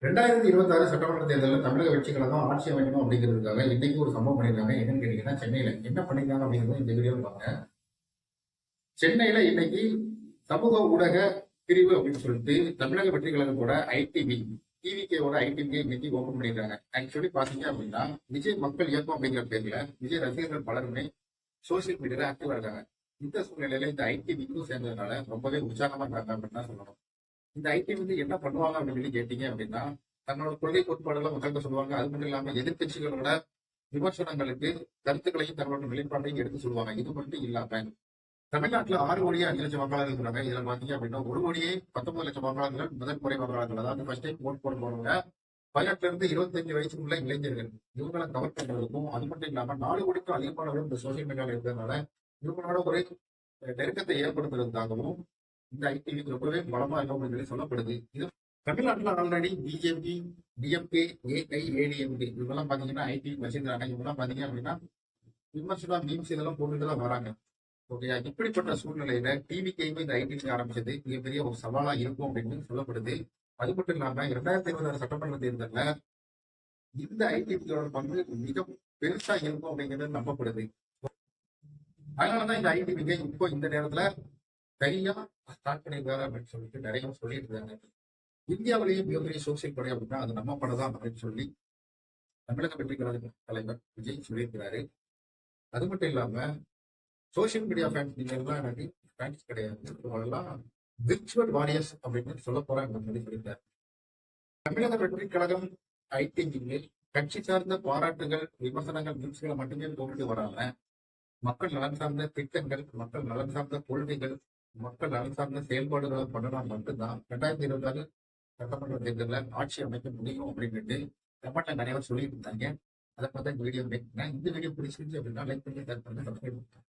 2026 சட்டமன்ற தேர்தலில் தமிழக வெற்றி கழகம் ஆட்சி அமைக்கணும் அப்படிங்கிறதுக்காக இன்னைக்கு ஒரு சம்பவம் பண்ணியிருக்காங்க. என்னன்னு கேட்டீங்கன்னா, சென்னையில என்ன பண்ணிருக்காங்க அப்படிங்கிறது இந்த வீடியோவில் பாருங்க. சென்னையில இன்னைக்கு சமூக ஊடக பிரிவு அப்படின்னு சொல்லிட்டு தமிழக வெற்றி கழகத்தோட ஐடிவி டிவிகேவோட ஐடிவியை இன்னைக்கு ஓபன் பண்ணிருக்காங்க. ஆக்சுவலி பாத்தீங்க அப்படின்னா, விஜய் மக்கள் இயக்கம் அப்படிங்கிற பேர்ல விஜய் ரசிகர்கள் பலருமே சோசியல் மீடியால ஆக்டிவா இருக்காங்க. இந்த சூழ்நிலையில இந்த ஐடிவிக்கும் சேர்ந்ததுனால ரொம்பவே உற்சாகமா இருக்காங்க அப்படின்னு தான் சொல்லணும். இந்த ஐடி வந்து என்ன பண்ணுவாங்க அப்படின்னு சொல்லி கேட்டீங்க அப்படின்னா, தங்களோட கொள்கை கோட்பாடுகளை மக்கள்கிட்ட சொல்லுவாங்க. அது மட்டும் இல்லாம எதிர்கட்சிகளோட விமர்சனங்களுக்கு கருத்துக்களையும் தங்களோட நிலைப்பாட்டையும் எடுத்து சொல்லுவாங்க. இது மட்டும் இல்லாம தமிழ்நாட்டுல 6,5,00,000 வாக்காளர்கள் இருக்கிறாங்க. இதுல பாத்தீங்க அப்படின்னா 1,19,00,000 வாக்காளர்கள் முதல் முறை வாக்காளர்கள், அதாவது ஃபர்ஸ்ட் டைம் ஓட் போட போறவங்க 18 இருந்து 25 வயசுக்குள்ள இளைஞர்கள். இவங்களை கவர் பண்றதுக்கும், அது மட்டும் இல்லாம 4 கோடிக்கும் அதிகமானவர்கள் இந்த சோசியல் மீடியாவில் இருக்கிறதுனால இவங்களோட ஒரு நெருக்கத்தை ஏற்படுத்துறதுக்காகவும் இந்த ஐடி ரொம்பவே பலமா இருக்கும் அப்படின்னு சொல்லி சொல்லப்படுது. இது தமிழ்நாட்டில் ஆல்ரெடி பிஜேபி, டிஎம்கே, ஏஐஏடிஎம்கே இவங்கெல்லாம் பாத்தீங்கன்னா ஐடி வச்சிருக்காங்க. இவங்கெல்லாம் பாத்தீங்க அப்படின்னா விமர்சனம் மீம்ஸ் இதெல்லாம் போட்டுட்டு தான் வராங்க. ஓகே, இப்படிப்பட்ட சூழ்நிலையில டிவிகேயுமே இந்த ஐடி ஆரம்பிச்சது மிகப்பெரிய ஒரு சவாலா இருக்கும் அப்படின்னு சொல்லப்படுது. அது மட்டும் இல்லாம 2026 சட்டமன்ற தேர்தலில் இந்த ஐடிவியோட பங்கு மிக பெருசா இருக்கும் அப்படிங்கிறது நம்பப்படுது. அதனாலதான் இந்த ஐடிவிகே இப்போ இந்த நேரத்துல சரியா ஸ்டார்ட் பண்ணியிருக்காரு அப்படின்னு சொல்லிட்டு நிறைய சொல்லிட்டு இருக்காங்க. இந்தியாவிலேயே மிகப்பெரிய சோசியல் படை அப்படின்னா அது நம்ம படம் தான் அப்படின்னு சொல்லி தமிழக வெற்றி கழக தலைவர் விஜய் சொல்லியிருக்கிறாரு. அது மட்டும் இல்லாம சோசியல் மீடியா ஃபேன்ஸ் நீங்க எல்லாம் எனக்கு ஃபேன்ஸ் கிடையாது, அவங்கெல்லாம் விர்ச்சுவல் வாரியர்ஸ் அப்படின்னு சொல்ல போறாங்க அப்படின்னு சொல்லி சொல்லியிருக்காரு. தமிழக வெற்றி கழகம் ஐடிவிக்கு கட்சி சார்ந்த பாராட்டுகள், விமர்சனங்கள், நியூஸ்களை மட்டுமே போட்டுட்டு வராம மக்கள் நலன் சார்ந்த திட்டங்கள், மக்கள் நலன் சார்ந்த கொள்கைகள், மக்கள் நலன் சார்ந்த செயல்பாடுகளை பண்ணினா மட்டும்தான் 2026 சட்டமன்ற தேர்தலில் ஆட்சி அமைக்க முடியும் அப்படின்ட்டு தமிழ்நாட்டில் நிறைய சொல்லிட்டு இருந்தாங்க. அதை பார்த்தா இந்த வீடியோ மேக் பண்ணேன். இந்த வீடியோ பிடிச்சிருந்துச்சு அப்படின்னா லைக் பண்ணி ஷேர் பண்ணி சப்ஸ்கிரைப் பண்ணுங்க.